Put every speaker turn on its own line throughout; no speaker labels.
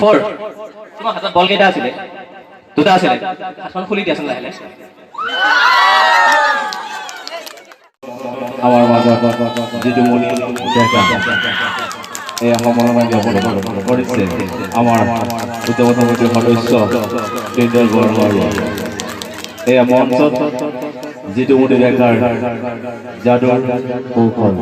4 তোমাৰ হাতত বল কেইটা আছিলে দুটা আছিলে হাতখন খুলি দিয়াচোন লাহে লাহে
আমাৰ মাজত যিটো মণি ডেকা এই সময়ৰ বাবে কৰিছে আমাৰ উচ্চপদস্থ সদস্য কেন্দ্ৰীয় বৰমাৰী এই মঞ্চত যিটো মণি ডেকাৰ যাদুৰ কৌশল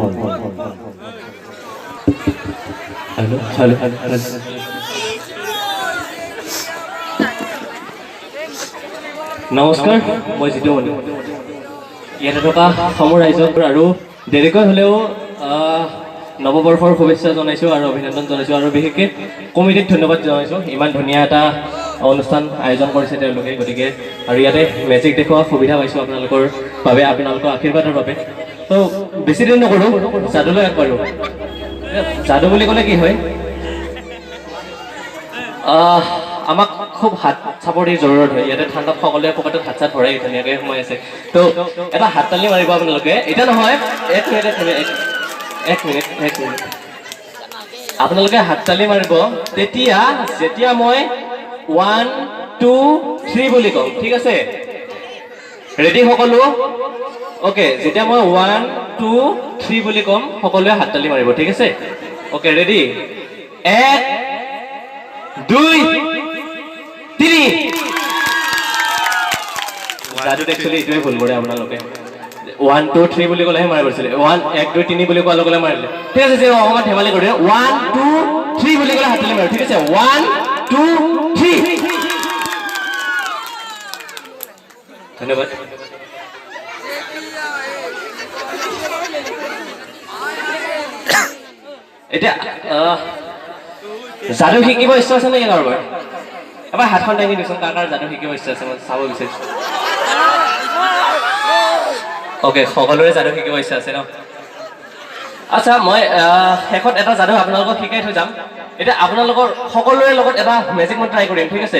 নমস্কাৰ মই জিতু মণি ইয়াতে থকা সমূহ ৰাইজক আৰু দেৰিকৈ হ'লেও নৱবৰ্ষৰ শুভেচ্ছা জনাইছোঁ আৰু অভিনন্দন জনাইছোঁ আৰু বিশেষকৈ কমিটিক ধন্যবাদ জনাইছোঁ ইমান ধুনীয়া এটা অনুষ্ঠান আয়োজন কৰিছে তেওঁলোকে গতিকে আৰু ইয়াতে মেজিক দেখুওৱা সুবিধা পাইছোঁ আপোনালোকৰ বাবে আপোনালোকৰ আশীৰ্বাদৰ বাবে তো বেছি দিন নকৰোঁ যাদুলৈ আগবাঢ়োঁ যাদু বুলি ক'লে কি হয় আমাক খুব হাত চাপৰিৰ জৰুৰত হয় ইয়াতে ঠাণ্ডাত সকলোৱে পকেটত হাত চাত ভৰাই ধুনীয়াকৈ সোমাই আছে তো এটা হাত তালি মাৰিব আপোনালোকে এতিয়া নহয় এক মিনিট আপোনালোকে হাত তালি মাৰিব তেতিয়া যেতিয়া মই 1 2 3 বুলি কওঁ ঠিক আছে ৰেডি সকলো ওকে যেতিয়া মই 1 2 3 বুলি কম সকলোৱে হাত তালি মাৰিব ঠিক আছে ওকে ৰেডি 1 2 3 যাদু একচুৱেলি এইটোৱে ভুল কৰে আপোনালোকে 1 2 3 বুলি ক'লেহে মাৰিব পাৰিছিলে 1 2 3 বুলি কোৱাৰ লগে লগে মাৰিলে ঠিক আছে অকণমান ধেমালি কৰি 1 2 3 বুলি ক'লে হাত তালি মাৰিব ঠিক আছে 1 2 3 ধন্যবাদ এতিয়া যাদু শিকিব ইচ্ছা আছে নেকি কাৰোবাৰ এবাৰ হাতখন দাঙি দিছোন কাৰ যাদু শিকিব ইচ্ছা আছে মই চাব বিচাৰিছোঁ ওকে সকলোৰে যাদু শিকিব ইচ্ছা আছে ন আচ্ছা মই শেষত এটা যাদু আপোনালোকক শিকাই থৈ যাম এতিয়া আপোনালোকৰ সকলোৰে লগত এটা মেজিক মই ট্ৰাই কৰিম ঠিক আছে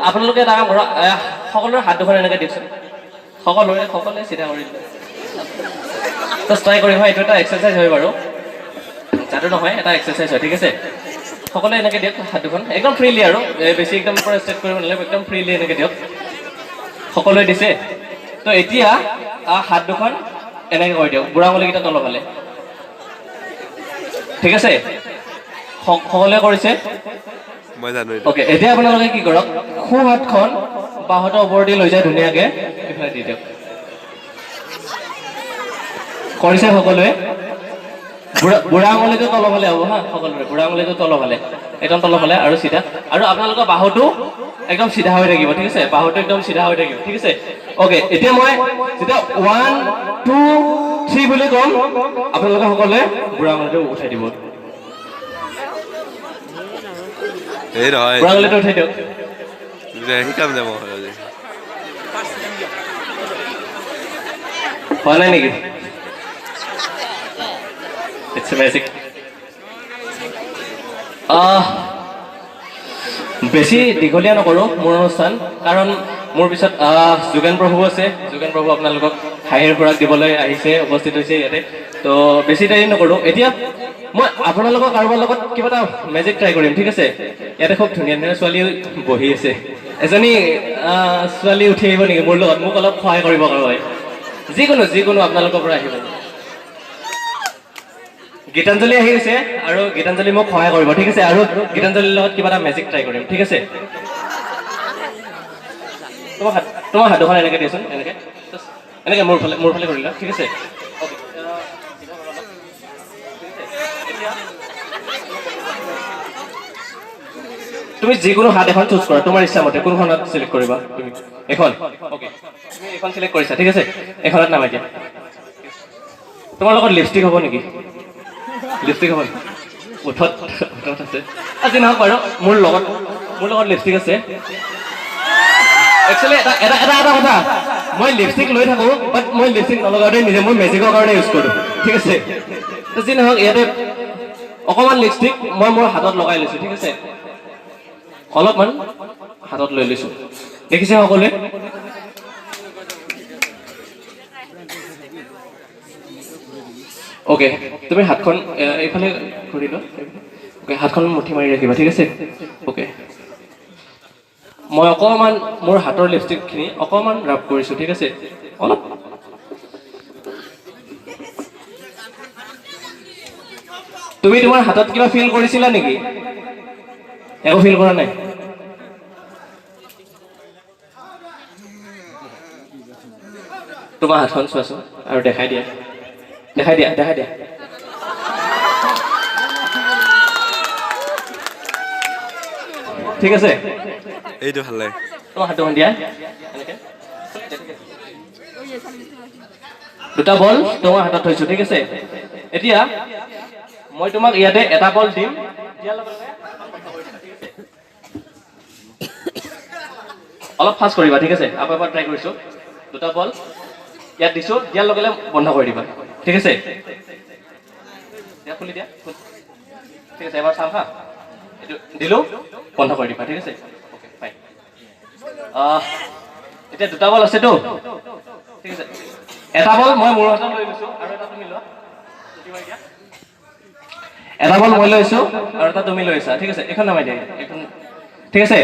আপোনালোকে এটা কাম কৰক সকলোৰে হাত দুখন এনেকৈ দিয়কচোন সকলোৰে চিধা কৰি ট্ৰাই কৰিম এইটো এটা এক্সাৰচাইজ হয় বাৰু যাদু নহয় এটা এক্সাৰচাইজ হয় ঠিক আছে সকলোৱে এনেকৈ দিয়ক হাত দুখন একদম ফ্ৰীলি আৰু বেছি একদম পৰা ষ্টেট কৰিব নালাগে একদম ফ্ৰীলি এনেকৈ দিয়ক সকলোৱে দিছে তো এতিয়া হাত দুখন এনেকৈ কৰি দিয়ক বুঢ়া আঙুলিকেইটা তলৰ ফালে ঠিক আছে সকলোৱে কৰিছে ওকে এতিয়া আপোনালোকে কি কৰক সোঁ হাতখন বাহুটোৰ ওপৰেদি লৈ যায় ধুনীয়াকৈ এইফালে দি দিয়ক কৰিছে সকলোৱে বুঢ়া আঙুলিটো তলৰ ফালে হ'ব হা সকলোৰে বুঢ়া আঙুলিটো তলৰ ফালে একদম তলৰ ফালে আৰু চিধা আৰু আপোনালোকৰ বাহুটো একদম চিধা হৈ থাকিব ঠিক আছে বাহুটো একদম চিধা হৈ থাকিব ঠিক আছে ওকে এতিয়া মই যেতিয়া 1 2 3 বুলি ক'ম আপোনালোকে সকলোৱে বুঢ়া আঙুলিটো উঠাই দিব বুঢ়া আঙুলিটো উঠাই দিয়ক হোৱা নাই নেকি It's amazing. বেছি দীঘলীয়া নকৰোঁ মোৰ অনুষ্ঠান কাৰণ মোৰ পিছত যোগেন প্ৰভু আছে যোগেন প্ৰভু আপোনালোকক হাঁহিৰ খোৰাক দিবলৈ আহিছে উপস্থিত হৈছে ইয়াতে তো বেছি দেৰি নকৰোঁ এতিয়া মই আপোনালোকৰ কাৰোবাৰ লগত কিবা এটা মেজিক ট্ৰাই কৰিম ঠিক আছে ইয়াতে খুব ধুনীয়া ধুনীয়া ছোৱালী বহি আছে এজনী ছোৱালী উঠি আহিব নেকি মোৰ লগত মোক অলপ সহায় কৰিব কাৰোবাই যিকোনো আপোনালোকৰ পৰা আহিব গীতাঞ্জলি আহি গৈছে আৰু গীতাঞ্জলি মোক সহায় কৰিব ঠিক আছে আৰু গীতাঞ্জলিৰ লগত কিবা এটা মেজিক ট্ৰাই কৰিম ঠিক আছে তোমাৰ হাত দুখন এনেকৈ দিয়াচোন এনেকৈ মোৰ ফালে কৰিলা ঠিক আছে তুমি যিকোনো হাত এখন চুজ কৰা তোমাৰ ইচ্ছা মতে কোনখন হাত চিলেক্ট কৰিবা তুমি এখন ওকে তুমি এখন চিলেক্ট কৰিছা ঠিক আছে এখনত নামাই দিয়া তোমাৰ লগত লিপষ্টিক হ'ব নেকি লিপষ্টিক হ'ব উঠত আছে আজি নহওক বাৰু মোৰ লগত লিপষ্টিক আছে একচুৱেলি এটা কথা মই লিপষ্টিক লৈ থাকোঁ বাট মই লিপষ্টিক নলগাওঁতে নিজে মই মেজিকৰ কাৰণে ইউজ কৰোঁ ঠিক আছে তো যি নহওক ইয়াতে অকণমান লিপষ্টিক মই মোৰ হাতত লগাই লৈছোঁ ঠিক আছে অলপমান হাতত লৈ লৈছোঁ দেখিছে সকলোৱে ওকে তুমি হাতখন এইফালে ঘূৰি লোৱা ওকে হাতখন মুঠি মাৰি ৰাখিবা ঠিক আছে ওকে মই অকণমান মোৰ হাতৰ লিপষ্টিকখিনি অকণমান ৰাব কৰিছোঁ ঠিক আছে অলপ তুমি তোমাৰ হাতত কিবা ফিল কৰিছিলা নেকি একো ফিল কৰা নাই তোমাৰ হাতখন চোৱাচোন আৰু দেখাই দিয়া ঠিক আছে
এইটো ভাল লাগে
তোমাৰ হাতখন দিয়া এনেকে দুটা বল তোমাৰ হাতত থৈছো ঠিক আছে এতিয়া মই তোমাক ইয়াতে এটা বল দিম দিয়াৰ লগে লগে অলপ ফাষ্ট কৰিবা ঠিক আছে আকৌ এবাৰ ট্ৰাই কৰিছো দুটা বল ইয়াত দিছো দিয়াৰ লগে লগে বন্ধ কৰি দিবা ঠিক আছে দিয়া খুলি দিয়া ঠিক আছে এবাৰ চাম হা এইটো দিলো বন্ধ কৰি দিবা ঠিক আছে ওকে ফাইন এতিয়া দুটা বল আছেতো ঠিক আছে এটা বল মই মোৰ হাতত লৈ লৈছো আৰু এটা তুমি লোৱা এটা বল মই লৈছো আৰু এটা তুমি লৈছা ঠিক আছে এখন নামাই দিয়া এখন ঠিক আছে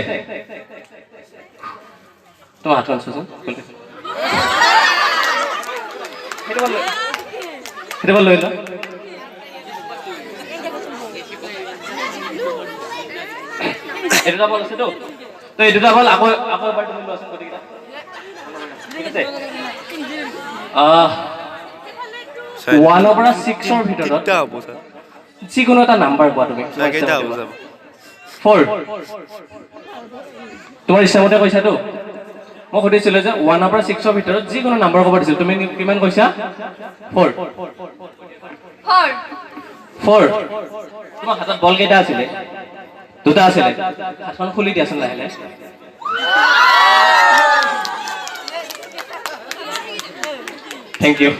তোমাৰ হাতখন চোৱাচোন সেইটো বল লৈ লোৱা এই দুটা বল আছেতো তো এই দুটা বল আকৌ এবাৰ তুমি লোৱাচোন গোটেইকেইটা ঠিক আছে 1 পৰা 6 ৰ ভিতৰত
কেইটা হ'ব ছাৰ
যিকোনো এটা নাম্বাৰ কোৱা তুমি
কেইটা হ'ব ছাৰ
4 তোমাৰ ইচ্ছামতে কৈছাতো মই সুধিছিলো যে 1 পৰা 6 ৰ ভিতৰত যিকোনো নাম্বাৰ ক'ব দিছিল তুমি কিমান কৈছা 4 তোমাৰ হাতত বল কেইটা আছিলে দুটা আছিলে হাতখন খুলি দিয়াচোন লাহে লাহে থেংক ইউ